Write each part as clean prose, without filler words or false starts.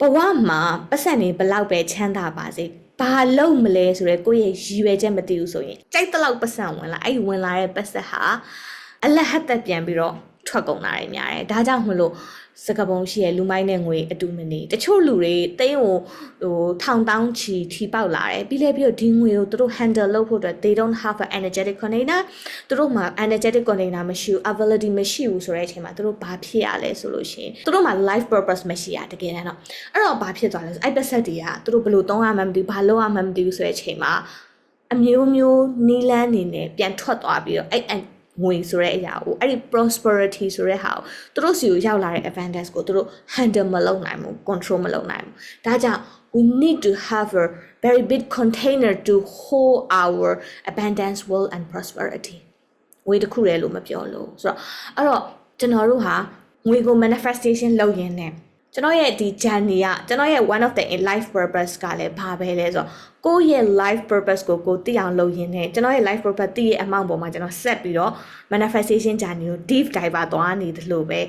ဘဝမှာပတ်စံနေဘလောက်ပဲချမ်းသာပါစေဘာလို့မလဲဆိုရဲကိုယ့်ရဲ့ရည်ရွယ်ချက်မသိဘူးဆိုရင်ကြိုက်တဲ့လောက်ပတ်စံဝင်လာအဲ့ဝင်လာတဲ့ပတ်စံဟာအလဟတ်သက်ပြန်ပြီးတော့ထွက်ကုန်တာတွေများတယ်ဒါကြောင့်မလို့စကပုံရှိရဲ့လူမိုင်းနဲ့ငွေအတူမနေတချို့လူတွေတိန်းကိုထောင်တောင်းချီထီပေါက်လာတယ်ပြီးပြီးတော့ဒီငွေကိုသူတို့ handle လုပ်ဖို့အတွက် they don't have an energetic container သူတို့မှာ energetic container မရှိဘူး ability မရှိဘူးဆိုတဲ့အချိန်မှာသူတို့ဘာဖြစ်ရလဲဆိုလို့ရှိရင်သူတို့မှာ life purpose မရှိရတကယ်တမ်းတော့အဲ့တော့ဘာဖြစ်သွားလဲဆိုအဲ့ပတ်သက်တွေကသူတို့ဘယ်လိုသုံးရမှမသိဘူးဘာလုပ်ရမှမသိဘူးဆိုတဲ့အချိန်မှာအမျိုးမျိုးနီလန်းနေနဲ့ပြန်ထွက်သွားပြီးတော့အဲ့ငွေဆိုတဲ့အရာကိုအဲ့ဒီ prosperity ဆိုတဲ့ဟာကိုသူတို့စီကိုရောက်လာတဲ့ advantage ကိုသူတို့ handle မလုပ်နိုင်ဘူး control မလုပ်နိုင်ဘူးဒါကြောင့် we need to have a very big container to hold our abundance wealth and prosperity ငွေတစ်ခုတည်းလို့မပြောလို့ဆိုတော့အဲ့တော့ကျွန်တော်တို့ဟာငွေကို manifestation လုပ်ရင်းနဲ့ကျွန်တော်ရဲ့ဒီ journey ကကျွန်တော်ရဲ့ one of the life purpose ကလည်းဘာပဲလဲဆိုတော့ကိုယ့်ရဲ့ life purpose ကိုသိအောင်လုပ်ရင်းနဲ့ကျွန်တော်ရဲ့ life purpose သိရဲ့အမောင့်ပေါ်မှာကျွန်တော်ဆက်ပြီးတော့ manifestation journey ကို deep dive သွားနေတယ်လို့ပဲ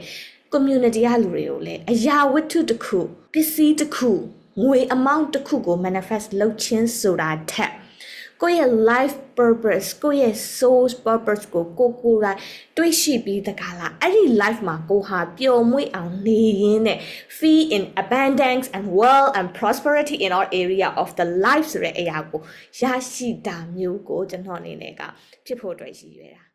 community ကလူတွေကိုလည်းအရာဝတ္ထုတစ်ခုပစ္စည်းတစ်ခုငွေအမောင့်တစ်ခုကို manifest လုပ်ခြင်းဆိုတာထက်ကိုယ့်ရဲ့ life purpose ကိုယ့်ရဲ့ soul purpose ကိုကိုယ်တိုင်တွေးရှိပြီးတကားလားအဲ့ဒီ life မှာကိုဟာပျော်မွေ့အောင်နေရင်းနဲ့ feel in abundance and wealth and prosperity in all area of the life ဆိုတဲ့အရာကိုရရှိတာမျိုးကိုကျွန်တော်အနေနဲ့ကဖြစ်ဖို့အတွက်ရည်ရွယ်တာ